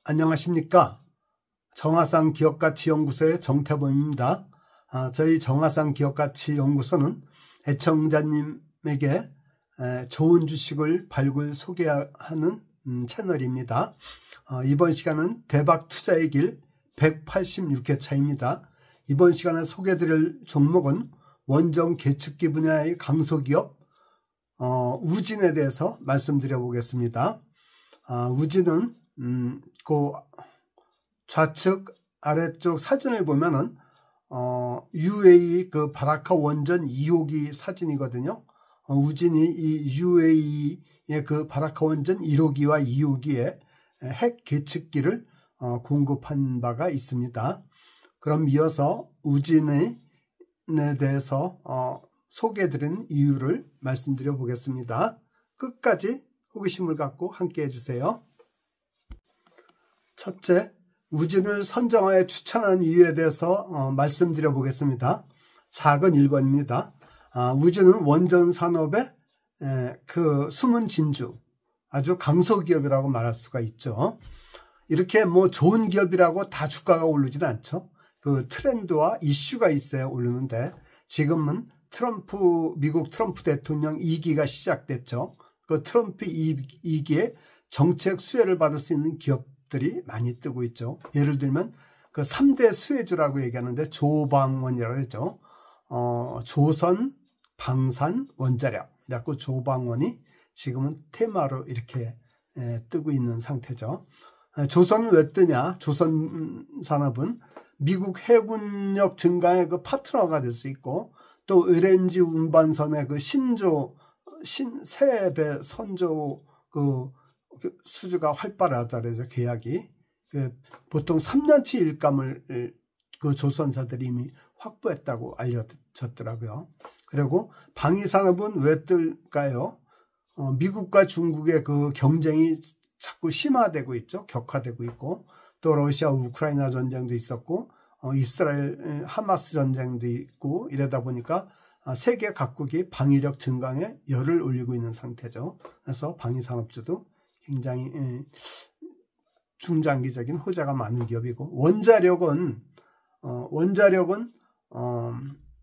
안녕하십니까. 정화상 기업가치연구소의 정태범입니다. 저희 정화상 기업가치연구소는 애청자님에게 좋은 주식을 발굴 소개하는 채널입니다. 이번 시간은 대박 투자의 길 186회차입니다. 이번 시간에 소개해드릴 종목은 원전 계측기 분야의 강소기업 우진에 대해서 말씀드려 보겠습니다. 우진은 그 좌측 아래쪽 사진을 보면은 UAE 그 바라카 원전 2호기 사진이거든요. 우진이 이 UAE의 그 바라카 원전 1호기와 2호기에 핵 계측기를 공급한 바가 있습니다. 그럼 이어서 우진에 대해서 소개해드리는 이유를 말씀드려 보겠습니다. 끝까지 호기심을 갖고 함께 해주세요. 첫째, 우진을 선정하여 추천하는 이유에 대해서 말씀드려 보겠습니다. 작은 1번입니다. 우진은 원전 산업의 그 숨은 진주, 아주 강소기업이라고 말할 수가 있죠. 이렇게 뭐 좋은 기업이라고 다 주가가 오르지는 않죠. 그 트렌드와 이슈가 있어야 오르는데 지금은 미국 트럼프 대통령 2기가 시작됐죠. 그 트럼프 2기에 정책 수혜를 받을 수 있는 기업들이 많이 뜨고 있죠. 예를 들면 그 3대 수혜주라고 얘기하는데 조방원이라고 했죠. 조선, 방산, 원자력. 그래갖고 조방원이 지금은 테마로 이렇게 뜨고 있는 상태죠. 조선은 왜 뜨냐? 조선 산업은 미국 해군력 증가의 그 파트너가 될 수 있고 또 LNG 운반선의 그 세배 선조 그 수주가 활발하잖아요. 계약이. 보통 3년치 일감을 그 조선사들이 이미 확보했다고 알려졌더라고요. 그리고 방위산업은 왜 뜰까요? 미국과 중국의 그 경쟁이 자꾸 심화되고 있죠. 격화되고 있고 또 러시아 우크라이나 전쟁도 있었고 이스라엘 하마스 전쟁도 있고 이러다 보니까 세계 각국이 방위력 증강에 열을 올리고 있는 상태죠. 그래서 방위산업주도 굉장히 중장기적인 호재가 많은 기업이고 원자력은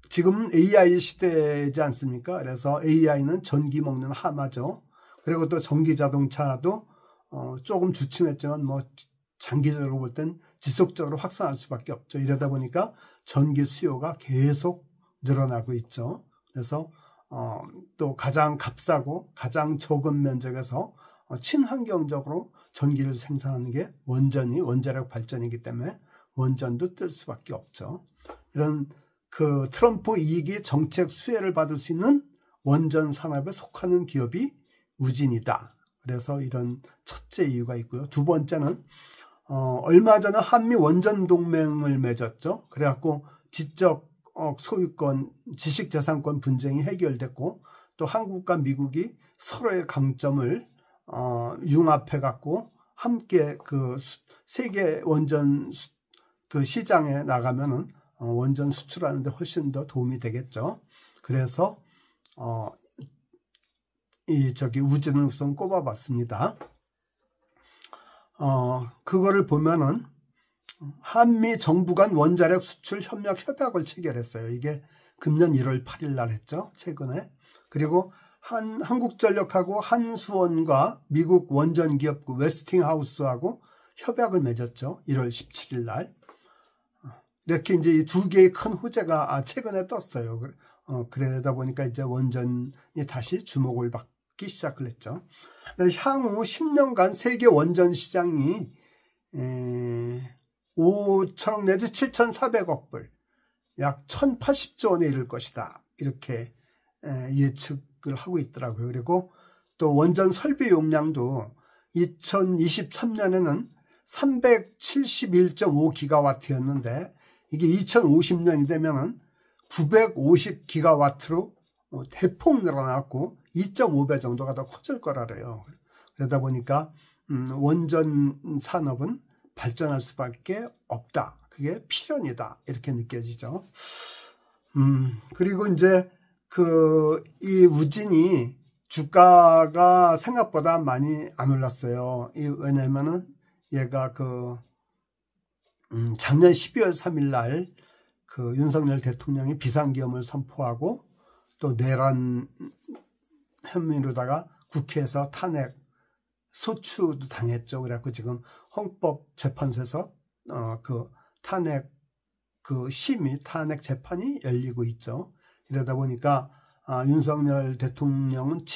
지금 AI 시대이지 않습니까? 그래서 AI는 전기 먹는 하마죠. 그리고 또 전기 자동차도 조금 주춤했지만 뭐 장기적으로 볼 땐 지속적으로 확산할 수밖에 없죠. 이러다 보니까 전기 수요가 계속 늘어나고 있죠. 그래서 또 가장 값싸고 가장 적은 면적에서 친환경적으로 전기를 생산하는 게 원자력 발전이기 때문에 원전도 뜰 수밖에 없죠. 이런 그 트럼프 2기 정책 수혜를 받을 수 있는 원전 산업에 속하는 기업이 우진이다. 그래서 이런 첫째 이유가 있고요. 두 번째는 얼마 전에 한미 원전 동맹을 맺었죠. 그래갖고 지적 소유권, 지식재산권 분쟁이 해결됐고 또 한국과 미국이 서로의 강점을 융합해 갖고 함께 그 세계 원전 그 시장에 나가면은 원전 수출하는데 훨씬 더 도움이 되겠죠. 그래서 우진을 우선 꼽아봤습니다. 그거를 보면은 한미 정부 간 원자력 수출 협약을 체결했어요. 이게 금년 1월 8일 날 했죠. 최근에. 그리고 한국전력하고 한수원과 미국 원전 기업 웨스팅하우스하고 협약을 맺었죠. 1월 17일 날. 이렇게 이제 이 두 개의 큰 호재가 최근에 떴어요. 그러다 보니까 이제 원전이 다시 주목을 받기 시작을 했죠. 향후 10년간 세계 원전 시장이 5천억 내지 7,400억 불, 약 1,080조 원에 이를 것이다. 이렇게 예측을 하고 있더라고요. 그리고 또 원전 설비 용량도 2023년에는 371.5기가와트였는데 이게 2050년이 되면은 950기가와트로 대폭 늘어났고 2.5배 정도가 더 커질 거라래요. 그러다 보니까 원전 산업은 발전할 수밖에 없다. 그게 필연이다. 이렇게 느껴지죠. 그리고 이제 이 우진이 주가가 생각보다 많이 안 올랐어요. 왜냐면은 얘가 작년 12월 3일 날 윤석열 대통령이 비상계엄을 선포하고 또 내란 혐의로다가 국회에서 탄핵 소추도 당했죠. 그래갖고 지금 헌법재판소에서 탄핵 심의 탄핵 재판이 열리고 있죠. 이러다 보니까 윤석열 대통령은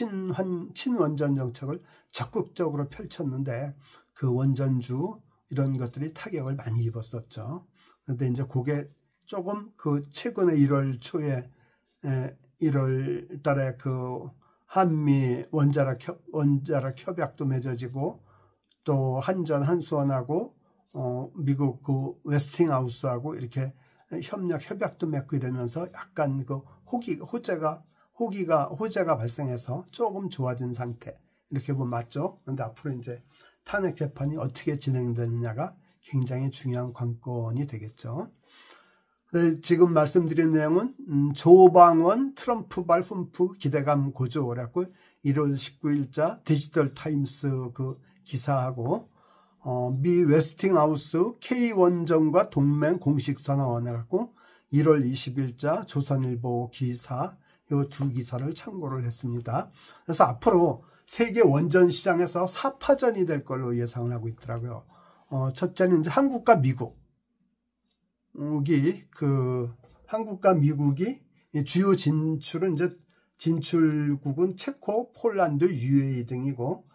친원전 정책을 적극적으로 펼쳤는데 그 원전주 이런 것들이 타격을 많이 입었었죠. 그런데 이제 그게 조금 최근에 1월 초에 1월 달에 한미 원자력 협약도 맺어지고 또 한전 한수원하고 미국 웨스팅하우스하고 이렇게 협약도 맺고 이러면서 약간 호재가 발생해서 조금 좋아진 상태 이렇게 보면 맞죠. 그런데 앞으로 이제 탄핵 재판이 어떻게 진행되느냐가 굉장히 중요한 관건이 되겠죠. 지금 말씀드린 내용은 조방원 트럼프발 훈프 기대감 고조 그래갖고 1월 19일자 디지털 타임스 기사하고 미 웨스팅하우스 K원전과 동맹 공식 선언 해갖고 1월 20일자 조선일보 기사 이 두 기사를 참고를 했습니다. 그래서 앞으로 세계 원전 시장에서 4파전이 될 걸로 예상을 하고 있더라고요. 첫째는 이제 한국과 미국이 주요 진출은 이제 진출국은 체코, 폴란드, UAE 등이고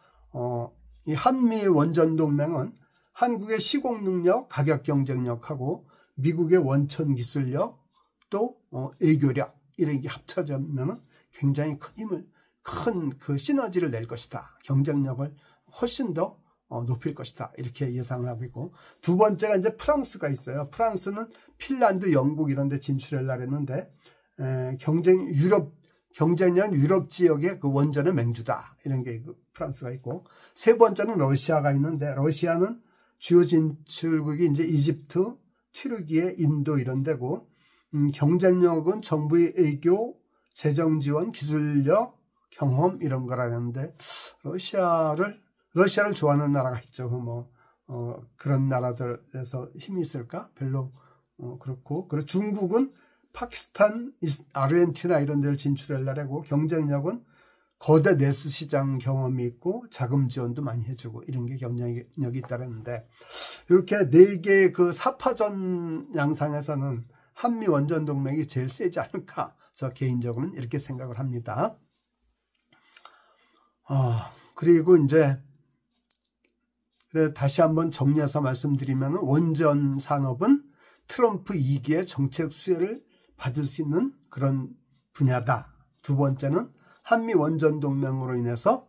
이 한미 원전 동맹은 한국의 시공 능력, 가격 경쟁력하고 미국의 원천 기술력 또 애교력 이런 게 합쳐지면 굉장히 큰 시너지를 낼 것이다. 경쟁력을 훨씬 더 높일 것이다. 이렇게 예상을 하고 있고 두 번째가 이제 프랑스가 있어요. 프랑스는 핀란드, 영국 이런 데 진출하려고 했는데 경쟁력 유럽 지역의 원전의 맹주다. 이런 게 프랑스가 있고 세 번째는 러시아가 있는데 러시아는 주요 진출국이 이제 이집트, 튀르키예, 인도 이런 데고 경쟁력은 정부의 애교, 재정 지원, 기술력, 경험 이런 거라는데 러시아를 좋아하는 나라가 있죠. 그런 나라들에서 힘이 있을까? 별로 그렇고 그리고 중국은 파키스탄, 아르헨티나 이런 데를 진출하려고 경쟁력은 거대 내수 시장 경험이 있고 자금 지원도 많이 해주고 이런 게 경쟁력이 있다는데 이렇게 4개의 4파전 양상에서는 한미 원전 동맹이 제일 세지 않을까 저 개인적으로는 이렇게 생각을 합니다. 그리고 이제 다시 한번 정리해서 말씀드리면 원전 산업은 트럼프 2기의 정책 수혜를 받을 수 있는 그런 분야다. 두 번째는 한미 원전 동맹으로 인해서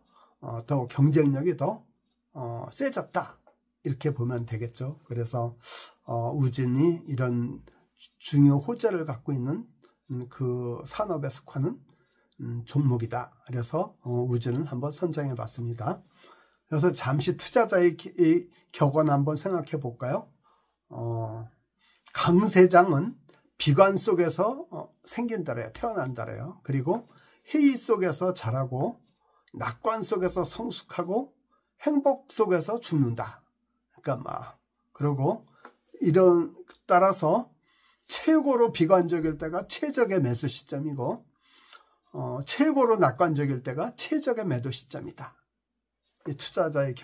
더 경쟁력이 더 세졌다. 이렇게 보면 되겠죠. 그래서 우진이 이런 중요 호재를 갖고 있는 그 산업에 속하는 종목이다. 그래서 우진을 한번 선정해 봤습니다. 그래서 잠시 투자자의 격언 한번 생각해 볼까요? 강세장은 비관 속에서 생긴다래요. 태어난다래요. 그리고 회의 속에서 자라고 낙관 속에서 성숙하고 행복 속에서 죽는다. 그러니까 그리고 따라서 최고로 비관적일 때가 최적의 매수 시점이고 최고로 낙관적일 때가 최적의 매도 시점이다. 이 투자자의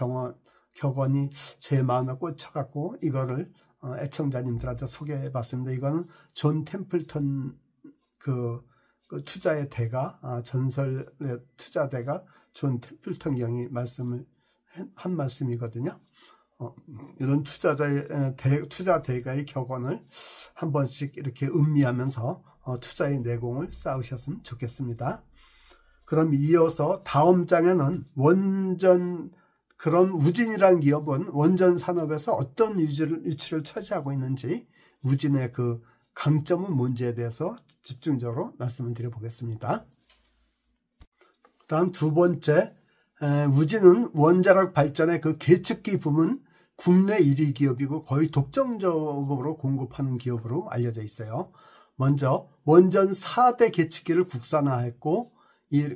격언이 제 마음에 꽂혀갖고 이거를 애청자님들한테 소개해 봤습니다. 이거는 존 템플턴 그 투자의 대가 전설의 투자대가 존 템플턴 경이 한 말씀이거든요. 이런 투자 대가의 격언을 한 번씩 이렇게 음미하면서 투자의 내공을 쌓으셨으면 좋겠습니다. 그럼 이어서 다음 장에는 그럼 우진이라는 기업은 원전 산업에서 어떤 위치를 차지하고 있는지 우진의 그 강점은 뭔지에 대해서 집중적으로 말씀을 드려보겠습니다. 다음 두 번째, 우진은 원자력 발전의 그 계측기 부문 국내 1위 기업이고 거의 독점적으로 공급하는 기업으로 알려져 있어요. 먼저 원전 4대 계측기를 국산화했고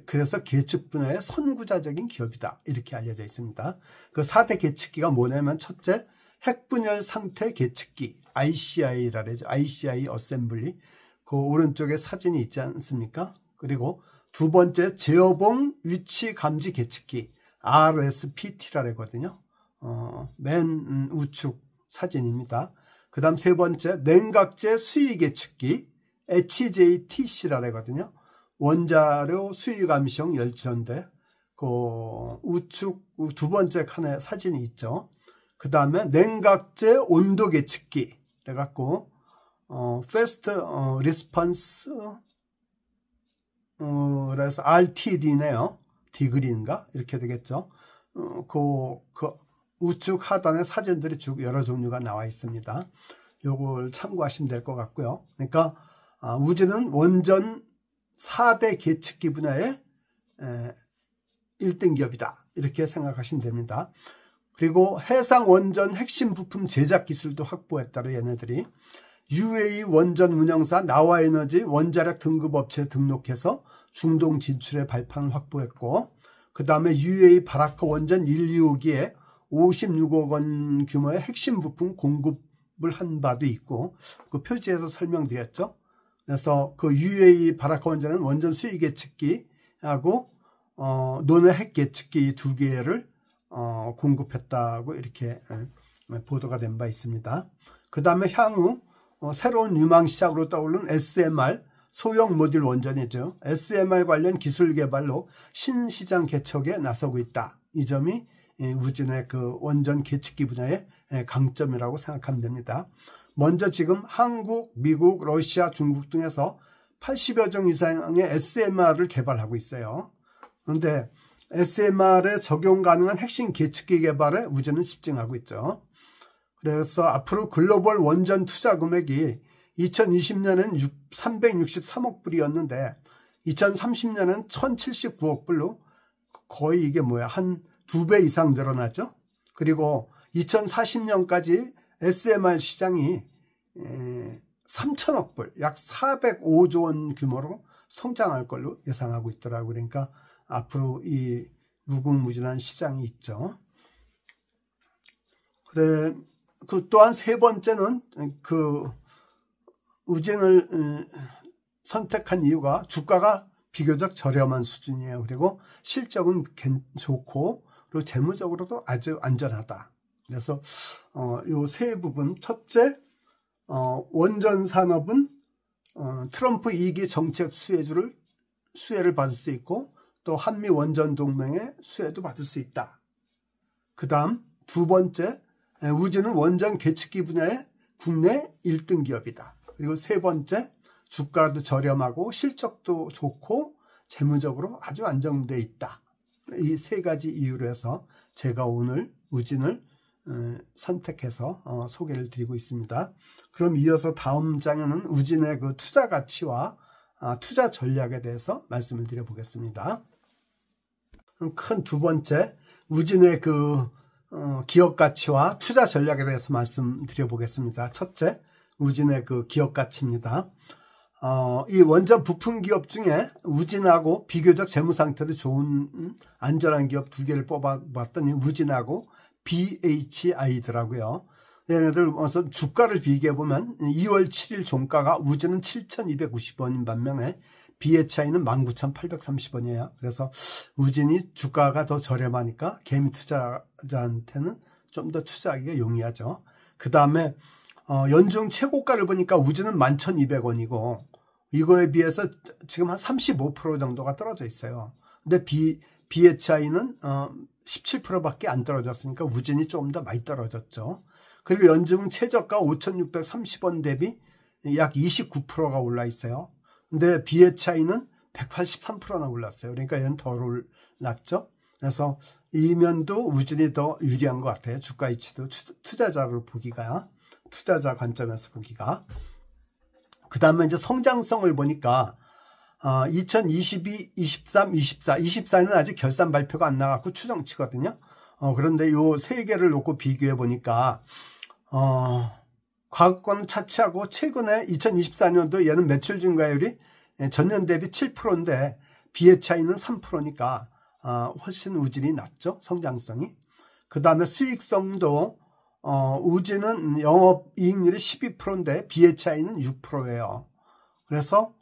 그래서 계측 분야의 선구자적인 기업이다. 이렇게 알려져 있습니다. 그 4대 계측기가 뭐냐면 첫째, 핵분열 상태 계측기 ICI라 그러죠. ICI 어셈블리. 그 오른쪽에 사진이 있지 않습니까? 그리고 두 번째, 제어봉 위치 감지 계측기 RSPT라 그러거든요. 맨 우측 사진입니다. 그 다음 세 번째, 냉각제 수위 계측기 HJTC라 그러거든요. 원자료 수위 감시용 열전대. 그 우측 두 번째 칸에 사진이 있죠. 그 다음에 냉각제 온도 계측기 그래갖고 Fast Response 그래서 RTD네요. 디그리인가 이렇게 되겠죠. 그 우측 하단에 사진들이 쭉 여러 종류가 나와 있습니다. 요걸 참고하시면 될 것 같고요. 그러니까 우주는 원전 4대 계측기 분야의 1등 기업이다. 이렇게 생각하시면 됩니다. 그리고 해상 원전 핵심 부품 제작 기술도 확보했다로 얘네들이 UAE 원전 운영사 나와에너지 원자력 등급업체에 등록해서 중동 진출의 발판을 확보했고, 그 다음에 UAE 바라카 원전 1, 2호기에 56억 원 규모의 핵심 부품 공급을 한 바도 있고, 그 표지에서 설명드렸죠. 그래서 그 UAE 바라카 원전은 원전 수위 계측기하고 논의 핵 계측기 두 개를 공급했다고 이렇게 보도가 된 바 있습니다. 그 다음에 향후 새로운 유망 시장으로 떠오른 SMR 소형 모듈 원전이죠. SMR 관련 기술 개발로 신시장 개척에 나서고 있다. 이 점이 우진의 그 원전 계측기 분야의 강점이라고 생각하면 됩니다. 먼저 지금 한국, 미국, 러시아, 중국 등에서 80여 종 이상의 SMR을 개발하고 있어요. 그런데 SMR에 적용 가능한 핵심 계측기 개발에 우주는 집중하고 있죠. 그래서 앞으로 글로벌 원전 투자 금액이 2020년엔 363억 불이었는데 2030년은 1079억 불로 거의 이게 뭐야 한 2배 이상 늘어나죠. 그리고 2040년까지 SMR 시장이 3천억 불, 약 405조 원 규모로 성장할 걸로 예상하고 있더라고요. 그러니까 앞으로 이 무궁무진한 시장이 있죠. 그래, 그 또한 세 번째는 그 우진을 선택한 이유가 주가가 비교적 저렴한 수준이에요. 그리고 실적은 좋고 그리고 재무적으로도 아주 안전하다. 그래서 요 세 부분, 첫째 원전 산업은 트럼프 2기 정책 수혜를 받을 수 있고 또 한미 원전 동맹의 수혜도 받을 수 있다. 그 다음 두 번째, 우주는 원전 계측기 분야의 국내 1등 기업이다. 그리고 세 번째, 주가도 저렴하고 실적도 좋고 재무적으로 아주 안정되어 있다. 이 세 가지 이유로 해서 제가 오늘 우진을 선택해서 소개를 드리고 있습니다. 그럼 이어서 다음 장에는 우진의 그 투자 가치와 투자 전략에 대해서 말씀을 드려보겠습니다. 큰 두 번째, 우진의 그 기업 가치와 투자 전략에 대해서 말씀드려보겠습니다. 첫째, 우진의 그 기업 가치입니다. 이 원전 부품 기업 중에 우진하고 비교적 재무 상태도 좋은 안전한 기업 두 개를 뽑아봤더니 우진하고 BHI더라고요. 얘네들 우선 주가를 비교해보면 2월 7일 종가가 우진은 7,290원인 반면에 BHI는 19,830원이에요. 그래서 우진이 주가가 더 저렴하니까 개미 투자자한테는 좀 더 투자하기가 용이하죠. 그 다음에 연중 최고가를 보니까 우진은 11,200원이고 이거에 비해서 지금 한 35% 정도가 떨어져 있어요. 근데 BHI는 17%밖에 안 떨어졌으니까 우진이 조금 더 많이 떨어졌죠. 그리고 연중 최저가 5,630원 대비 약 29%가 올라 있어요. 근데 BHI는 183%나 올랐어요. 그러니까 얘는 더 올랐죠. 그래서 이 면도 우진이 더 유리한 것 같아요. 주가 이치도 투자자로 보기가, 투자자 관점에서 보기가. 그 다음에 이제 성장성을 보니까 2022, 23, 24, 24는 아직 결산 발표가 안 나갔고 추정치거든요. 그런데 요 세 개를 놓고 비교해 보니까 과거과는 차치하고 최근에 2024년도 얘는 매출 증가율이 전년 대비 7%인데 BHI는 3%니까 훨씬 우진이 낮죠. 성장성이. 그 다음에 수익성도 우진은 영업이익률이 12%인데 BHI는 6%예요. 그래서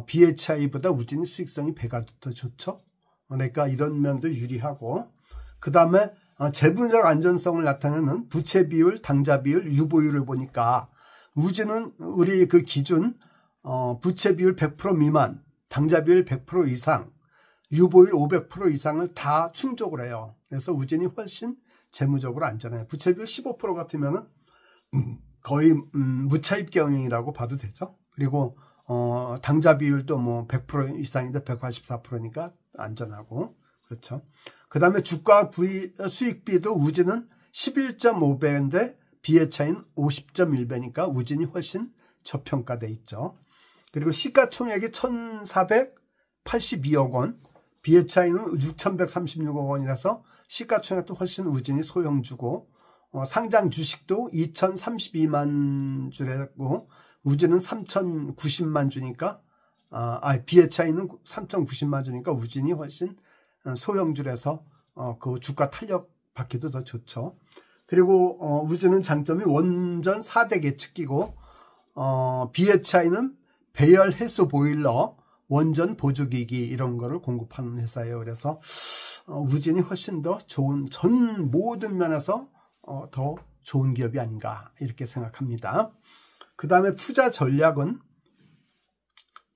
BHI보다 우진이 수익성이 배가 더 좋죠. 그러니까 이런 면도 유리하고, 그 다음에 재무적 안전성을 나타내는 부채 비율, 당좌 비율, 유보율을 보니까 우진은 우리 그 기준 부채 비율 100% 미만, 당좌 비율 100% 이상, 유보율 500% 이상을 다 충족을 해요. 그래서 우진이 훨씬 재무적으로 안전해요. 부채 비율 15% 같으면은 거의 무차입 경영이라고 봐도 되죠. 그리고 당좌 비율도 뭐 100% 이상인데 184%니까 안전하고, 그렇죠. 그 다음에 주가 수익비도 우진은 11.5배인데 BHI는 50.1배니까 우진이 훨씬 저평가돼 있죠. 그리고 시가총액이 1,482억 원, BHI는 6,136억 원이라서 시가총액도 훨씬 우진이 소형주고, 상장 주식도 2,032만 주라고 우진은 3,090만 주니까 BHI는 3,090만 주니까 우진이 훨씬 소형주라서 그 주가 탄력 받기도 더 좋죠. 그리고 우진은 장점이 원전 4대 계측기고, BHI는 배열 해수 보일러, 원전 보조기기 이런 거를 공급하는 회사예요. 그래서 우진이 훨씬 더 좋은, 전 모든 면에서 더 좋은 기업이 아닌가 이렇게 생각합니다. 그 다음에 투자 전략은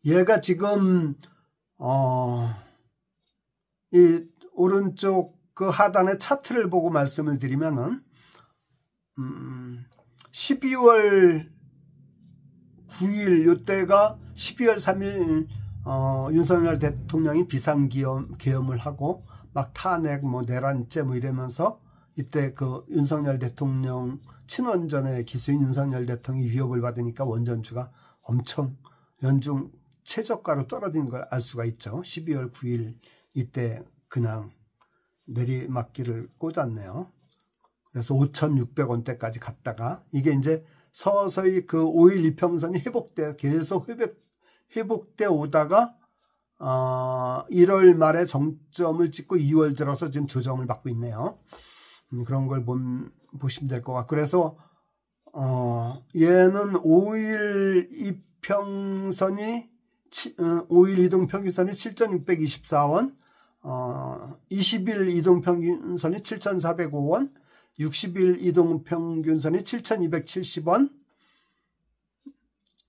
얘가 지금 이 오른쪽 그 하단의 차트를 보고 말씀을 드리면은 12월 9일 요때가 12월 3일 윤석열 대통령이 비상계엄을 하고 막 탄핵 뭐 내란죄 뭐 이러면서 이때 그 윤석열 대통령 친원전의 기수인 윤석열 대통령이 위협을 받으니까 원전주가 엄청 연중 최저가로 떨어진 걸 알 수가 있죠. 12월 9일 이때 그냥 내리막길을 꽂았네요. 그래서 5,600원대까지 갔다가 이게 이제 서서히 그 5일 이평선이 계속 회복돼 오다가 1월 말에 정점을 찍고 2월 들어서 지금 조정을 받고 있네요. 그런 걸 보시면 될 것 같고, 그래서 얘는 5일 이평선이 5일 이동평균선이 7,624원, 20일 이동평균선이 7,405원, 60일 이동평균선이 7,270원,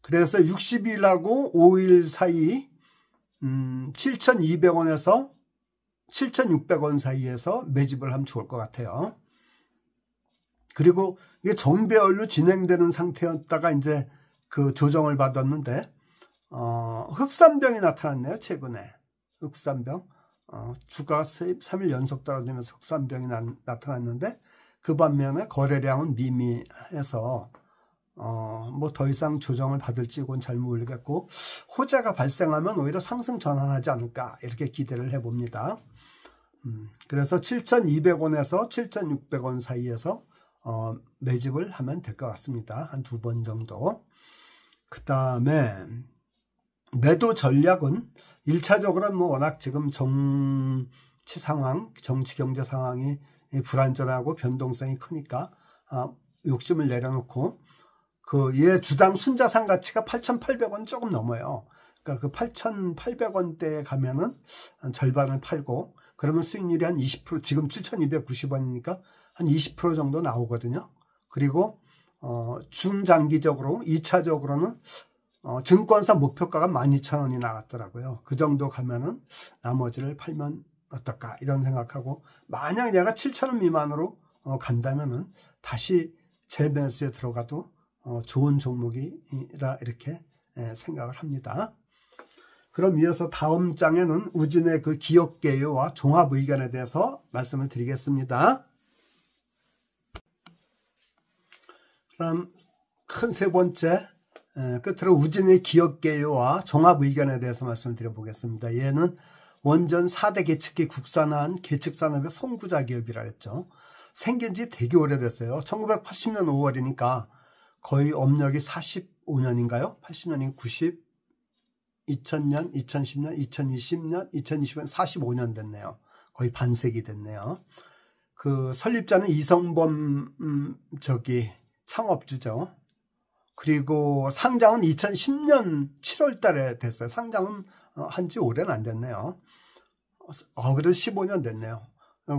그래서 60일하고 5일 사이 7,200원에서 7,600원 사이에서 매집을 하면 좋을 것 같아요. 그리고 이게 정배열로 진행되는 상태였다가 이제 그 조정을 받았는데 흑산병이 나타났네요. 최근에 흑산병 주가 3일 연속 떨어지면서 흑산병이 나타났는데 그 반면에 거래량은 미미해서 뭐 더 이상 조정을 받을지 이건 잘 모르겠고, 호재가 발생하면 오히려 상승 전환하지 않을까 이렇게 기대를 해봅니다. 그래서 7,200원에서 7,600원 사이에서 매집을 하면 될 것 같습니다. 한 2번 정도. 그 다음에 매도 전략은 1차적으로는 뭐 워낙 지금 정치 상황, 정치 경제 상황이 불안전하고 변동성이 크니까 욕심을 내려놓고 얘 주당 순자산 가치가 8,800원 조금 넘어요. 그러니까 그 8,800원대에 가면은 절반을 팔고, 그러면 수익률이 한 20%, 지금 7,290원이니까 한 20% 정도 나오거든요. 그리고 중장기적으로 2차적으로는 증권사 목표가가 12,000원이 나왔더라고요. 그 정도 가면은 나머지를 팔면 어떨까 이런 생각하고, 만약 얘가 7,000원 미만으로 간다면은 다시 재매수에 들어가도 좋은 종목이라 이렇게 생각을 합니다. 그럼 이어서 다음 장에는 우진의 그 기업 개요와 종합 의견에 대해서 말씀을 드리겠습니다. 그럼 큰 세 번째 끝으로 우진의 기업 개요와 종합 의견에 대해서 말씀을 드려보겠습니다. 얘는 원전 4대 계측기 국산화한 계측산업의 선구자 기업이라 했죠. 생긴 지 되게 오래됐어요. 1980년 5월이니까 거의 업력이 45년인가요? 80년이 2000년, 2010년, 2020년, 2020년 45년 됐네요. 거의 반세기 됐네요. 그 설립자는 이성범 창업주죠. 그리고 상장은 2010년 7월 달에 됐어요. 상장은 한지 오래는 안 됐네요. 그래도 15년 됐네요.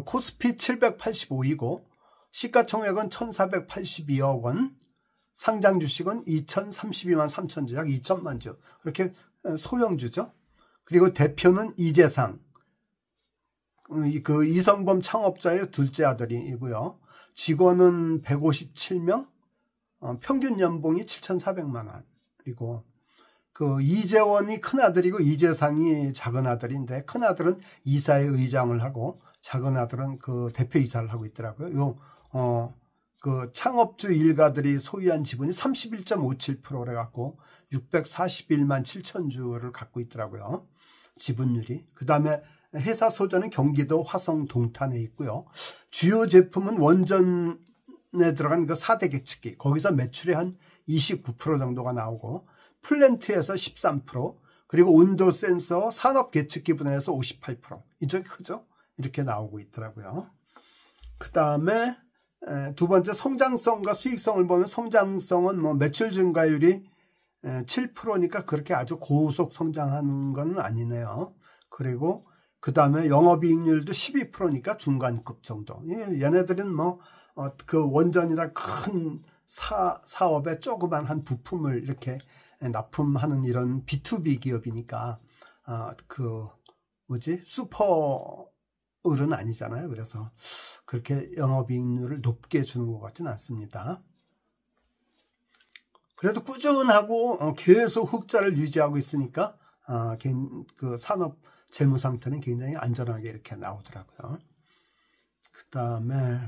코스피 785이고 시가총액은 1482억 원, 상장 주식은 2032만 3천 주, 약 2천만 주. 그렇게 소형주죠. 그리고 대표는 이재상, 그 이성범 창업자의 둘째 아들이고요. 직원은 157명, 평균 연봉이 7,400만 원. 그리고 그 이재원이 큰아들이고 이재상이 작은아들인데, 큰아들은 이사회 의장을 하고 작은아들은 그 대표이사를 하고 있더라고요. 그 창업주 일가들이 소유한 지분이 31.57%래 갖고 641만 7천 주를 갖고 있더라고요. 지분율이. 그 다음에 회사 소재는 경기도 화성 동탄에 있고요. 주요 제품은 원전에 들어간 그 4대 계측기, 거기서 매출이 한 29% 정도가 나오고, 플랜트에서 13%, 그리고 온도 센서 산업 계측기 분야에서 58%, 이쪽이 크죠? 이렇게 나오고 있더라고요. 그 다음에 두 번째 성장성과 수익성을 보면, 성장성은 뭐 매출 증가율이 7%니까 그렇게 아주 고속 성장하는 건 아니네요. 그리고 그 다음에 영업이익률도 12%니까 중간급 정도. 얘네들은 뭐 그 원전이나 큰 사업에 조그만 한 부품을 이렇게 납품하는 이런 B2B 기업이니까 슈퍼을은 아니잖아요. 그래서 그렇게 영업이익률을 높게 주는 것 같지는 않습니다. 그래도 꾸준하고 계속 흑자를 유지하고 있으니까 그 산업 재무 상태는 굉장히 안전하게 이렇게 나오더라고요. 그 다음에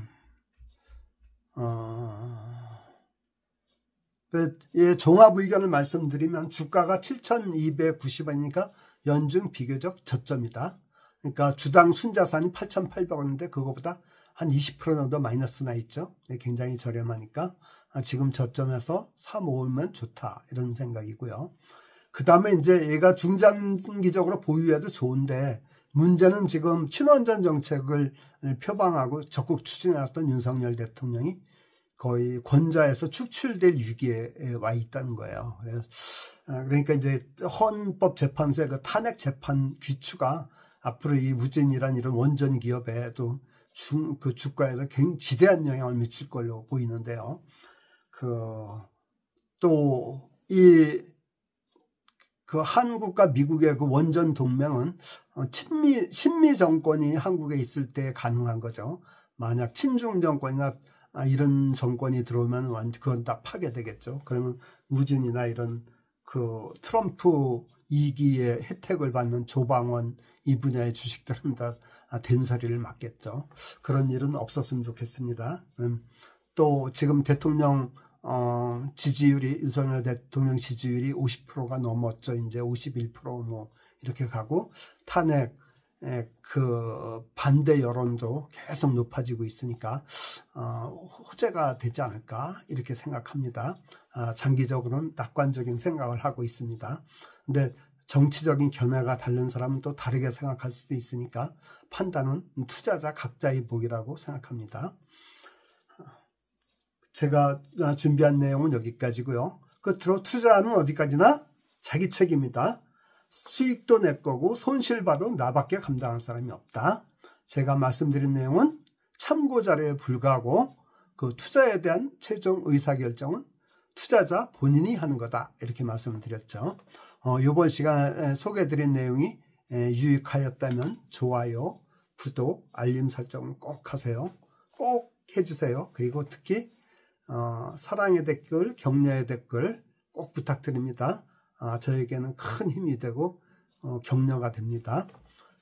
종합 의견을 말씀드리면, 주가가 7,290원이니까 연중 비교적 저점이다. 그러니까 주당 순자산이 8,800원인데 그거보다 한 20% 정도 마이너스 나 있죠. 굉장히 저렴하니까 지금 저점에서 사 모으면 좋다, 이런 생각이고요. 그 다음에 이제 얘가 중장기적으로 보유해도 좋은데, 문제는 지금 친원전 정책을 표방하고 적극 추진해왔던 윤석열 대통령이 거의 권좌에서 축출될 위기에 와 있다는 거예요. 그러니까 이제 헌법재판소의 그 탄핵 재판 귀추가 앞으로 이 우진이란 이런 원전 기업에도 그 주가에도 굉장히 지대한 영향을 미칠 걸로 보이는데요. 그 한국과 미국의 그 원전 동맹은 친미 정권이 한국에 있을 때 가능한 거죠. 만약 친중 정권이나 이런 정권이 들어오면 그건 다 파괴되겠죠. 그러면 우진이나 이런 그 트럼프 2기의 혜택을 받는 조방원 이 분야의 주식들은 다 된소리를 맞겠죠. 그런 일은 없었으면 좋겠습니다. 또 지금 대통령 지지율이, 윤석열 대통령 지지율이 50%가 넘었죠. 이제 51% 뭐 이렇게 가고, 탄핵 그 반대 여론도 계속 높아지고 있으니까 호재가 되지 않을까, 이렇게 생각합니다. 장기적으로는 낙관적인 생각을 하고 있습니다. 근데 정치적인 견해가 다른 사람은 또 다르게 생각할 수도 있으니까 판단은 투자자 각자의 복이라고 생각합니다. 제가 준비한 내용은 여기까지고요. 끝으로 투자는 어디까지나 자기 책임이다. 수익도 내 거고 손실봐도 나밖에 감당할 사람이 없다. 제가 말씀드린 내용은 참고 자료에 불과하고, 그 투자에 대한 최종 의사결정은 투자자 본인이 하는 거다, 이렇게 말씀을 드렸죠. 이번 시간에 소개해드린 내용이 유익하였다면 좋아요, 구독, 알림 설정을 꼭 하세요. 꼭 해주세요. 그리고 특히 사랑의 댓글, 격려의 댓글 꼭 부탁드립니다. 저에게는 큰 힘이 되고 격려가 됩니다.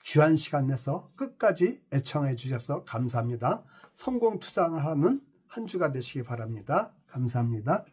귀한 시간 내서 끝까지 애청해 주셔서 감사합니다. 성공 투자하는 한 주가 되시기 바랍니다. 감사합니다.